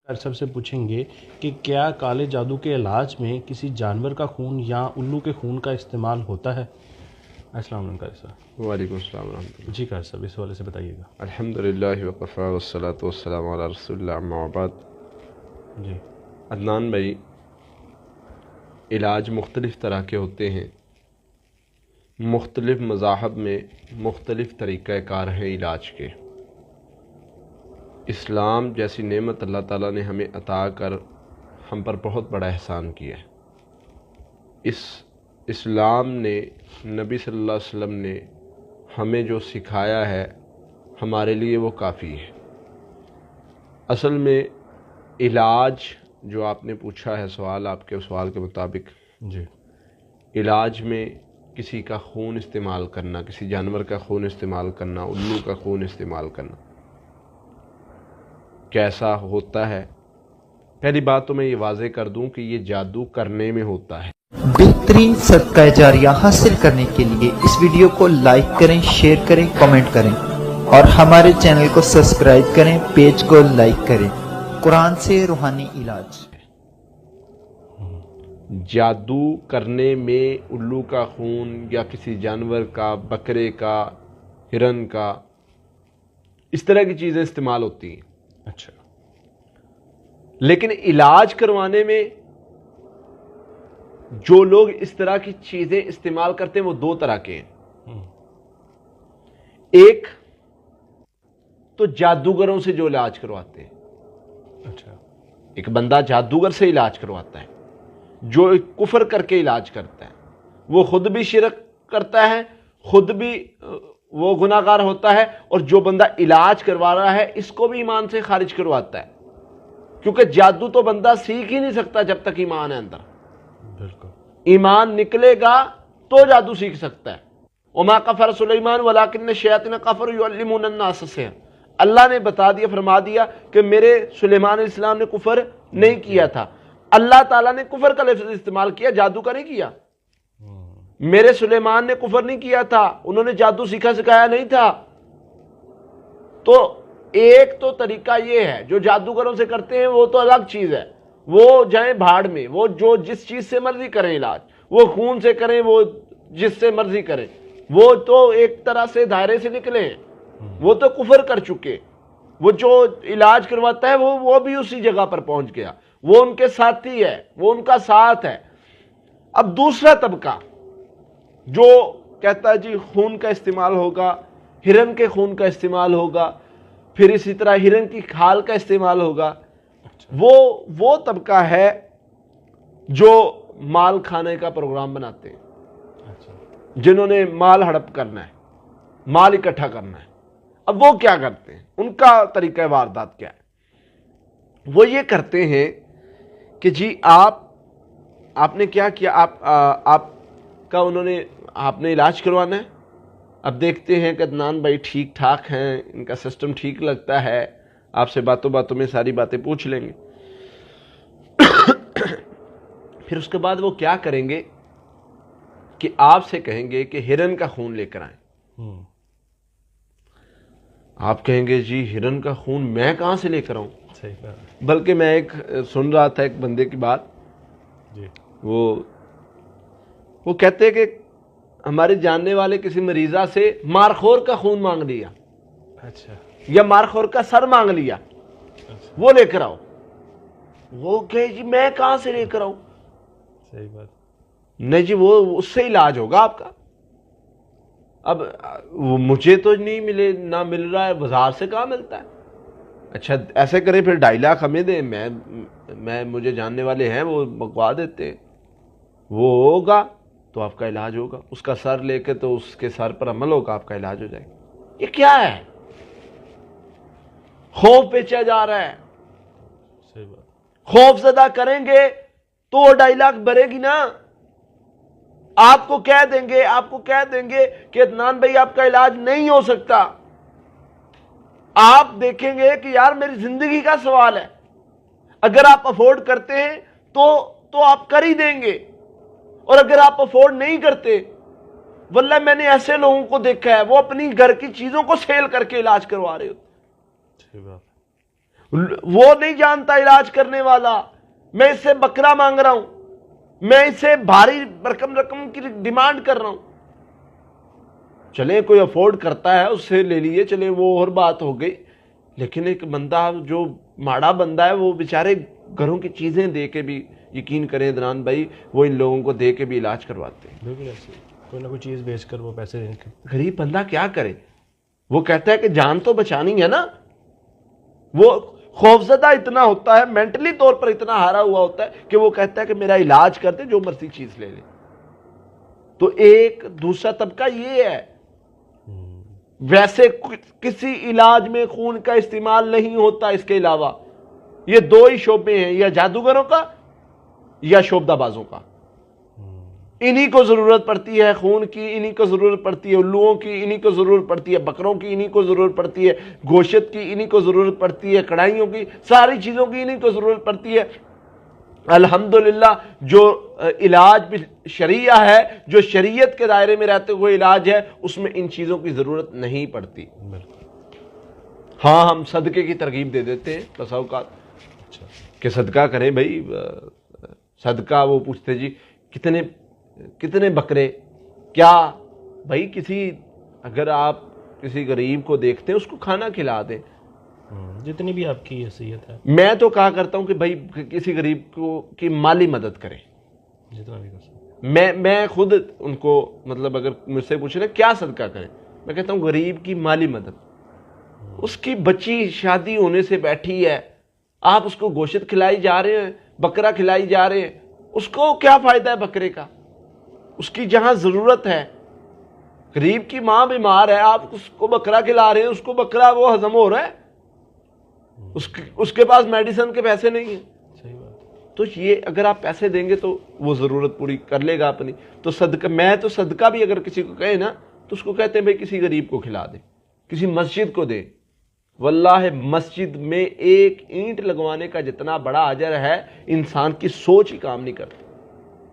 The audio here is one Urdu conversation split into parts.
سب سے پوچھیں گے کہ کیا کالے جادو کے علاج میں کسی جانور کا خون یا الو کے خون کا استعمال ہوتا ہے؟ السلام علیکم قاری صاحب۔ وعلیکم السلام ورحمۃ اللہ۔ جی قاری صاحب، اس حوالے سے بتائیے گا۔ الحمدللہ وقفا والصلاة والسلام علی رسول اللہ، اما بعد۔ جی عدنان بھائی، علاج مختلف طرح کے ہوتے ہیں، مختلف مذاہب میں مختلف طریقہ کار ہیں علاج کے۔ اسلام جیسی نعمت اللہ تعالیٰ نے ہمیں عطا کر ہم پر بہت بڑا احسان کیا ہے۔ اس اسلام نے، نبی صلی اللہ علیہ وسلم نے ہمیں جو سکھایا ہے ہمارے لیے وہ کافی ہے۔ اصل میں علاج جو آپ نے پوچھا ہے سوال، آپ کے سوال کے مطابق جی علاج میں کسی کا خون استعمال کرنا، کسی جانور کا خون استعمال کرنا، الو کا خون استعمال کرنا کیسا ہوتا ہے؟ پہلی بات تو میں یہ واضح کر دوں کہ یہ جادو کرنے میں ہوتا ہے۔ بہترین صدقہ جاریہ حاصل کرنے کے لیے اس ویڈیو کو لائک کریں، شیئر کریں، کمنٹ کریں اور ہمارے چینل کو سبسکرائب کریں، پیج کو لائک کریں۔ قرآن سے روحانی علاج۔ جادو کرنے میں الو کا خون یا کسی جانور کا، بکرے کا، ہرن کا، اس طرح کی چیزیں استعمال ہوتی ہیں۔ اچھا، لیکن علاج کروانے میں جو لوگ اس طرح کی چیزیں استعمال کرتے ہیں وہ دو طرح کے ہیں۔ ایک تو جادوگروں سے جو علاج کرواتے ہیں۔ اچھا، ایک بندہ جادوگر سے علاج کرواتا ہے جو کفر کر کے علاج کرتا ہے، وہ خود بھی شرک کرتا ہے، خود بھی وہ گناہ گار ہوتا ہے، اور جو بندہ علاج کروا رہا ہے اس کو بھی ایمان سے خارج کرواتا ہے، کیونکہ جادو تو بندہ سیکھ ہی نہیں سکتا جب تک ایمان ہے اندر۔ بالکل، ایمان نکلے گا تو جادو سیکھ سکتا ہے۔ وما کفر سلیمان ولکن الشیاطین کفروا یعلمون الناس السحر۔ اللہ نے بتا دیا، فرما دیا کہ میرے سلیمان علیہ السلام نے کفر نہیں کیا تھا۔ اللہ تعالیٰ نے کفر کا لفظ استعمال کیا، جادو کا نہیں کیا۔ میرے سلیمان نے کفر نہیں کیا تھا، انہوں نے جادو سیکھا سکھایا نہیں تھا۔ تو ایک تو طریقہ یہ ہے جو جادوگروں سے کرتے ہیں، وہ تو الگ چیز ہے، وہ جائیں بھاڑ میں، وہ جو جس چیز سے مرضی کریں علاج، وہ خون سے کریں، وہ جس سے مرضی کریں، وہ تو ایک طرح سے دائرے سے نکلے ہیں، وہ تو کفر کر چکے۔ وہ جو علاج کرواتا ہے وہ بھی اسی جگہ پر پہنچ گیا، وہ ان کے ساتھی ہے، وہ ان کا ساتھ ہے۔ اب دوسرا طبقہ جو کہتا ہے جی خون کا استعمال ہوگا، ہرن کے خون کا استعمال ہوگا، پھر اسی طرح ہرن کی کھال کا استعمال ہوگا، وہ طبقہ ہے جو مال کھانے کا پروگرام بناتے ہیں، جنہوں نے مال ہڑپ کرنا ہے، مال اکٹھا کرنا ہے۔ اب وہ کیا کرتے ہیں، ان کا طریقہ واردات کیا ہے؟ وہ یہ کرتے ہیں کہ جی آپ نے کیا کیا، آپ کا آپ نے علاج کروانا ہے۔ اب دیکھتے ہیں کہ عدنان بھائی ٹھیک ٹھاک ہیں، ان کا سسٹم ٹھیک لگتا ہے، آپ سے باتوں باتوں میں ساری باتیں پوچھ لیں گے۔ پھر اس کے بعد وہ کیا کریں گے کہ آپ سے کہیں گے کہ ہرن کا خون لے کر آئیں۔ آپ کہیں گے جی ہرن کا خون میں کہاں سے لے کر آؤں؟ صحیح کہا۔ بلکہ میں ایک سن رہا تھا ایک بندے کی بات، جی وہ کہتے کہ ہمارے جاننے والے کسی مریضہ سے مارخور کا خون مانگ لیا، اچھا، یا مارخور کا سر مانگ لیا، وہ لے کر آؤ۔ وہ کہے جی میں کہاں سے لے کر آؤں؟ صحیح بات۔ نہیں جی وہ اس سے علاج ہوگا آپ کا۔ اب وہ مجھے تو نہیں ملے، نہ مل رہا ہے، بازار سے کہاں ملتا ہے؟ اچھا ایسے کریں پھر 2.5 لاکھ ہمیں دیں، میں مجھے جاننے والے ہیں وہ منگوا دیتے ہیں، وہ ہوگا تو آپ کا علاج ہوگا، اس کا سر لے کے تو اس کے سر پر عمل ہوگا، آپ کا علاج ہو جائے گا۔ یہ کیا ہے؟ خوف بیچا جا رہا ہے۔ صحیح بات۔ خوف زدہ کریں گے تو وہ 2.5 لاکھ بھرے گی نا۔ آپ کو کہہ دیں گے کہ عدنان بھائی آپ کا علاج نہیں ہو سکتا، آپ دیکھیں گے کہ یار میری زندگی کا سوال ہے، اگر آپ افورڈ کرتے ہیں تو آپ کر ہی دیں گے، اور اگر آپ افورڈ نہیں کرتے، واللہ میں نے ایسے لوگوں کو دیکھا ہے وہ اپنی گھر کی چیزوں کو سیل کر کے علاج کروا رہے ہوتے۔ وہ نہیں جانتا علاج کرنے والا، میں اس سے بکرا مانگ رہا ہوں، میں اس سے بھاری رقم کی ڈیمانڈ کر رہا ہوں. چلیں کوئی افورڈ کرتا ہے اس سے لے لیے، چلیں وہ اور بات ہو گئی. لیکن ایک بندہ جو ماڑا بندہ ہے وہ بیچارے گھروں کی چیزیں دے کے بھی، یقین کریں عدنان بھائی، وہ ان لوگوں کو دے کے بھی علاج کرواتے ہیں. بالکل ایسے کوئی نہ کوئی چیز بیچ کر وہ پیسے دیں گے. غریب بندہ کیا کرے؟ وہ کہتا ہے کہ جان تو بچانی ہے نا. وہ خوفزدہ اتنا ہوتا ہے، مینٹلی طور پر اتنا ہارا ہوا ہوتا ہے کہ وہ کہتا ہے کہ میرا علاج کر دے، جو مرضی چیز لے لے. تو ایک دوسرا طبقہ یہ ہے. ویسے کسی علاج میں خون کا استعمال نہیں ہوتا. اس کے علاوہ یہ دو ہی شعبے ہیں، یا جادوگروں کا یا شعبدہ بازوں کا. انہی کو ضرورت پڑتی ہے خون کی، انہی کو ضرورت پڑتی ہے الوؤں کی، انہی کو ضرورت پڑتی ہے بکروں کی، انہی کو ضرورت پڑتی ہے گوشت کی، انہی کو ضرورت پڑتی ہے کڑھائیوں کی، ساری چیزوں کی انہی کو ضرورت پڑتی ہے. الحمدللہ جو علاج بھی شریعہ ہے، جو شریعت کے دائرے میں رہتے ہوئے علاج ہے، اس میں ان چیزوں کی ضرورت نہیں پڑتی. ہاں ہم صدقے کی ترغیب دے دیتے ہیں بس اوقات کہ صدقہ کریں بھائی. صدقہ وہ پوچھتے جی کتنے بکرے، کیا بھائی کسی اگر آپ کسی غریب کو دیکھتے ہیں اس کو کھانا کھلا دیں، جتنی بھی آپ کی حیثیت ہے. میں تو کہا کرتا ہوں کہ بھائی کسی غریب کو کی مالی مدد کریں. جتنا بھی کر سکتے میں خود ان کو مطلب اگر مجھ سے پوچھیں نا کیا صدقہ کریں، میں کہتا ہوں غریب کی مالی مدد. اس کی بچی شادی ہونے سے بیٹھی ہے، آپ اس کو گوشت کھلائی جا رہے ہیں، بکرا کھلائی جا رہے ہیں، اس کو کیا فائدہ ہے بکرے کا؟ اس کی جہاں ضرورت ہے، غریب کی ماں بیمار ہے، آپ اس کو بکرا کھلا رہے ہیں، اس کو بکرا وہ ہضم ہو رہا ہے، اس کے پاس میڈیسن کے پیسے نہیں ہیں. صحیح بات. تو یہ اگر آپ پیسے دیں گے تو وہ ضرورت پوری کر لے گا اپنی. تو صدقہ، میں تو صدقہ بھی اگر کسی کو کہے نا تو اس کو کہتے ہیں بھائی کسی غریب کو کھلا دے، کسی مسجد کو دے. واللہ مسجد میں ایک اینٹ لگوانے کا جتنا بڑا اجر ہے، انسان کی سوچ ہی کام نہیں کرتی.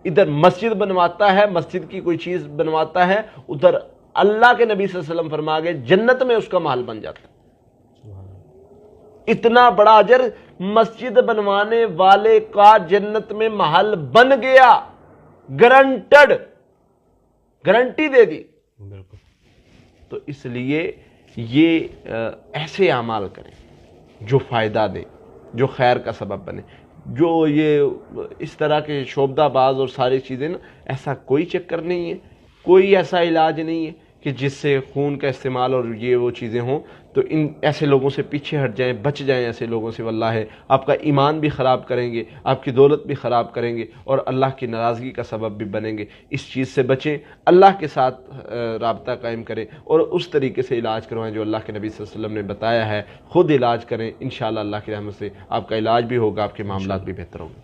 ادھر مسجد بنواتا ہے، مسجد کی کوئی چیز بنواتا ہے، ادھر اللہ کے نبی صلی اللہ علیہ وسلم فرما گئے جنت میں اس کا محل بن جاتا ہے. اتنا بڑا اجر مسجد بنوانے والے کا جنت میں محل بن گیا، گارنٹڈ، گارنٹی دے دی. بالکل. تو اس لیے یہ ایسے اعمال کریں جو فائدہ دے، جو خیر کا سبب بنے. جو یہ اس طرح کے شعبدہ باز اور ساری چیزیں نا، ایسا کوئی چکر نہیں ہے، کوئی ایسا علاج نہیں ہے کہ جس سے خون کا استعمال اور یہ وہ چیزیں ہوں. تو ان ایسے لوگوں سے پیچھے ہٹ جائیں، بچ جائیں ایسے لوگوں سے. واللہ ہے آپ کا ایمان بھی خراب کریں گے، آپ کی دولت بھی خراب کریں گے، اور اللہ کی ناراضگی کا سبب بھی بنیں گے. اس چیز سے بچیں، اللہ کے ساتھ رابطہ قائم کریں اور اس طریقے سے علاج کروائیں جو اللہ کے نبی صلی اللہ علیہ وسلم نے بتایا ہے. خود علاج کریں، انشاءاللہ اللہ کی رحمت سے آپ کا علاج بھی ہوگا، آپ کے معاملات بھی بہتر ہوں گے.